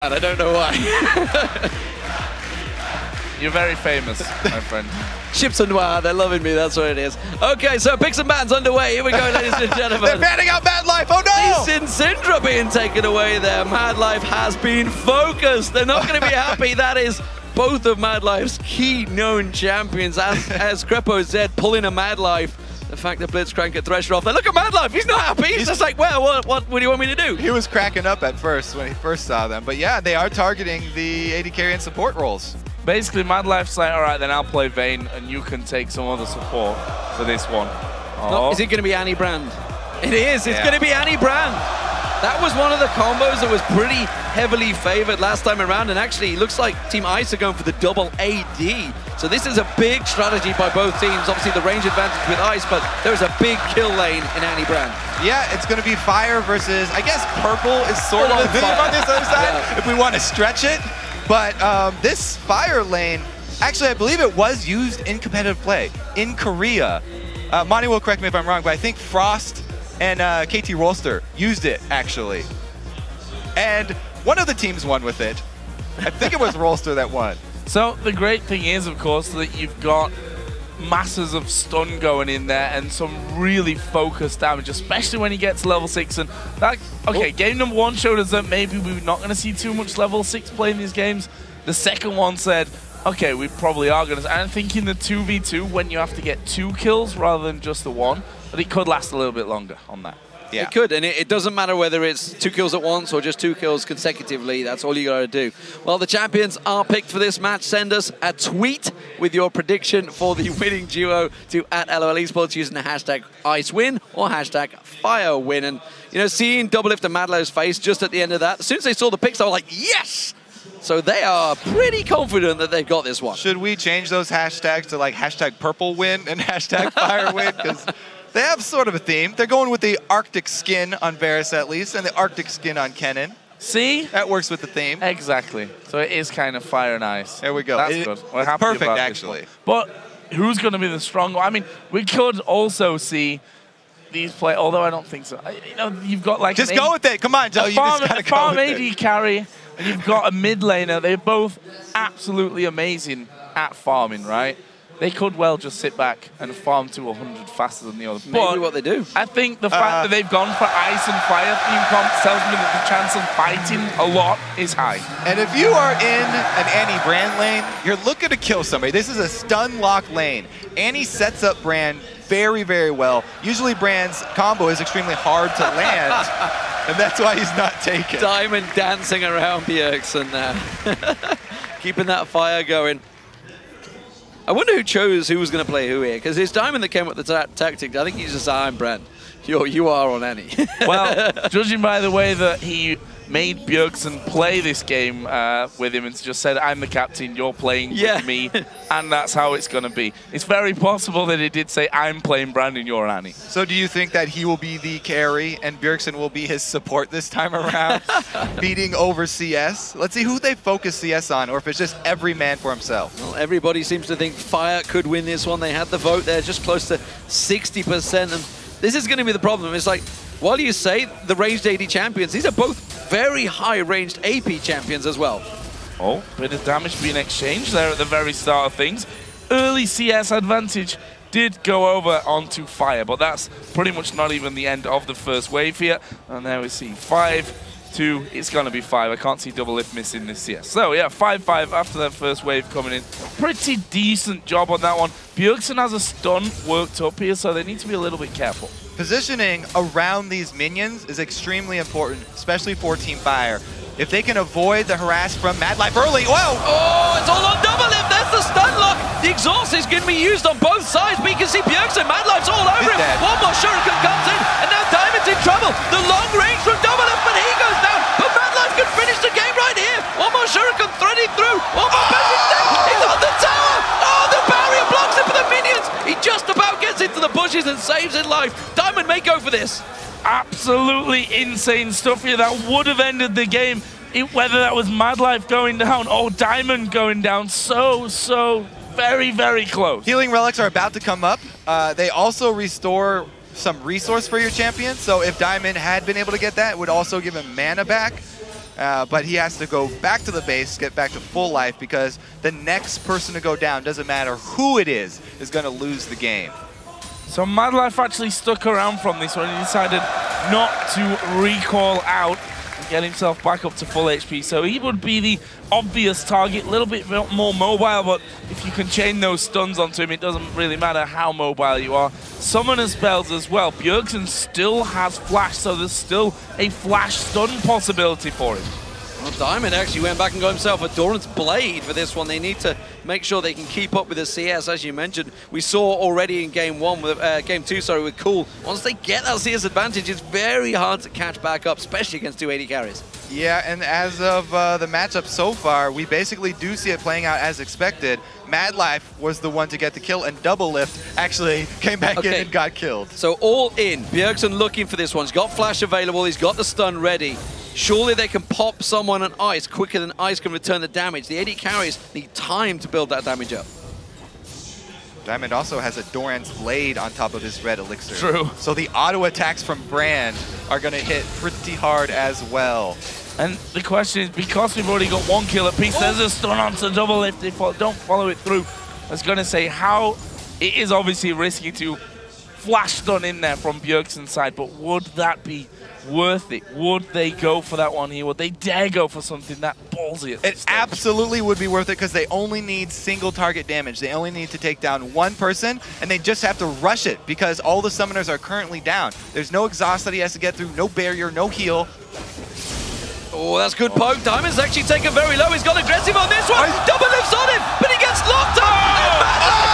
And I don't know why. You're very famous, my friend. Chips and Noir, they're loving me, that's what it is. Okay, so picks and bans underway. Here we go, ladies and gentlemen. They're banning out MaDlife, oh no! Sin Syndra being taken away there. MaDlife has been focused. They're not going to be happy. That is both of MaDlife's key known champions. As Crepo said, pulling a MaDlife. The fact that Blitzcrank at Thresher off there. Look at MaDlife, he's not happy. He's just like, well, what do you want me to do? He was cracking up at first when he first saw them. But yeah, they are targeting the AD carry and support roles. Basically, MaDlife's like, all right, then I'll play Vayne and you can take some other support for this one. Oh. No, is it going to be Annie Brand? It is, it's going to be Annie Brand. That was one of the combos that was pretty heavily favored last time around, and actually it looks like Team Ice are going for the double AD. So this is a big strategy by both teams. Obviously the range advantage with Ice, but there's a big kill lane in Annie Brand. Yeah, it's going to be fire versus, I guess purple is sort of the theme on this other side, if we want to stretch it. But this fire lane, actually I believe it was used in competitive play in Korea. Monty will correct me if I'm wrong, but I think Frost and KT Rolster used it, actually. And one of the teams won with it. I think it was Rolster that won. So the great thing is, of course, that you've got masses of stun going in there and some really focused damage, especially when you get to level 6. And that, okay, game number 1 showed us that maybe we're not going to see too much level 6 play in these games. The second one said, okay, we probably are going to. And I think in the 2v2, when you have to get 2 kills rather than just the 1, but it could last a little bit longer on that. Yeah. It could, and it doesn't matter whether it's 2 kills at once or just 2 kills consecutively. That's all you got to do. Well, the champions are picked for this match. Send us a tweet with your prediction for the winning duo to @LOL Esports using the hashtag IceWin or hashtag FireWin. And, you know, seeing Doublelift and MaDlife's face just at the end of that, as soon as they saw the picks, they were like, yes! So they are pretty confident that they've got this one. Should we change those hashtags to like hashtag #PurpleWin and hashtag FireWin? Because they have sort of a theme. They're going with the Arctic skin on Varus at least, and the Arctic skin on Kennen. See? That works with the theme. Exactly. So it is kind of fire and ice. There we go. That's good. We're happy perfect, about actually. But who's going to be the strong one? I mean, we could also see these play, although I don't think so. You know, you've got like just go with it. Come on, Joe. You just gotta go farm with AD it. carry, and you've got a mid laner. They're both absolutely amazing at farming, right? They could well just sit back and farm to 100 faster than the other. Maybe what they do. I think the fact that they've gone for ice and fire theme comps tells me that the chance of fighting a lot is high. And if you are in an Annie Brand lane, you're looking to kill somebody. This is a stun lock lane. Annie sets up Brand very, very well. Usually Brand's combo is extremely hard to land, and that's why he's not taken. Diamond dancing around Bjergsen there. Keeping that fire going. I wonder who chose who was going to play who here, because it's Diamond that came up with the tactic. I think he's just Iron Brand. You are on Annie. Well, judging by the way that he made Bjergsen play this game with him and just said, I'm the captain, you're playing with me, and that's how it's going to be. It's very possible that he did say, I'm playing Brandon, you're Annie. So do you think that he will be the carry and Bjergsen will be his support this time around, beating over CS? Let's see who they focus CS on, or if it's just every man for himself. Well, everybody seems to think Fire could win this one. They had the vote there, just close to 60%. And this is going to be the problem. It's like, while you say the ranged AD champions, these are both very high ranged AP champions as well. Oh, bit of damage being exchanged there at the very start of things. Early CS advantage did go over onto Fire, but that's pretty much not even the end of the first wave here. And there we see 5-2, it's going to be 5. I can't see Doublelift missing this CS. So yeah, 5-5 after that first wave coming in. Pretty decent job on that one. Bjergsen has a stun worked up here, so they need to be a little bit careful. Positioning around these minions is extremely important, especially for Team Fire. If they can avoid the harass from MaDlife early, whoa! Oh, it's all on Doublelift. There's the stun lock. The exhaust is going to be used on both sides, but you can see Bjergsen, MaDlife's all over him. Dead. One more shuriken comes in, and now Diamond's in trouble. The long range from Doublelift, but he goes down. But MaDlife can finish the game right here. One more shuriken threading through. One more basic stick. He's on the tower. Oh, the barrier blocks it for the minions. He just about gets into the bushes and saves his life. Diamond may go for this. Absolutely insane stuff here. That would have ended the game, whether that was MaDlife going down or Diamond going down. So very, very close. Healing relics are about to come up. They also restore some resource for your champion. So if Diamond had been able to get that, it would also give him mana back. but he has to go back to the base, get back to full life, because the next person to go down, doesn't matter who it is going to lose the game. So MaDlife actually stuck around from this one. He decided not to recall out and get himself back up to full HP. So he would be the obvious target, a little bit more mobile, but if you can chain those stuns onto him, it doesn't really matter how mobile you are. Summoner spells as well. Bjergsen still has flash, so there's still a flash stun possibility for him. Well, Diamond actually went back and got himself a Doran's Blade for this one. They need to make sure they can keep up with the CS, as you mentioned. We saw already in game two, with Cool. Once they get that CS advantage, it's very hard to catch back up, especially against 280 carries. Yeah, and as of the matchup so far, we basically do see it playing out as expected. MaDlife was the one to get the kill, and Doublelift actually came back in and got killed. So all in, Bjergsen looking for this one. He's got flash available, he's got the stun ready. Surely they can pop someone on ice quicker than ice can return the damage. The 80 carries need time to build that damage up. Diamond also has a Doran's Blade on top of his red elixir. True. So the auto attacks from Brand are going to hit pretty hard as well. And the question is, because we've already got one kill apiece, there's a stun onto Doublelift. If they don't follow it through, I was going to say how it is obviously risky to flash stun in there from Bjergsen's side, but would that be worth it? Would they go for that one here? Would they dare go for something that ballsy at this It stage? absolutely would be worth it, because they only need single target damage. They only need to take down one person, and they just have to rush it because all the summoners are currently down. There's no exhaust that he has to get through, no barrier, no heal. Oh, that's good poke. Diamond's actually taken very low. He's got aggressive on this one. Doublelift's on him, but he gets locked up.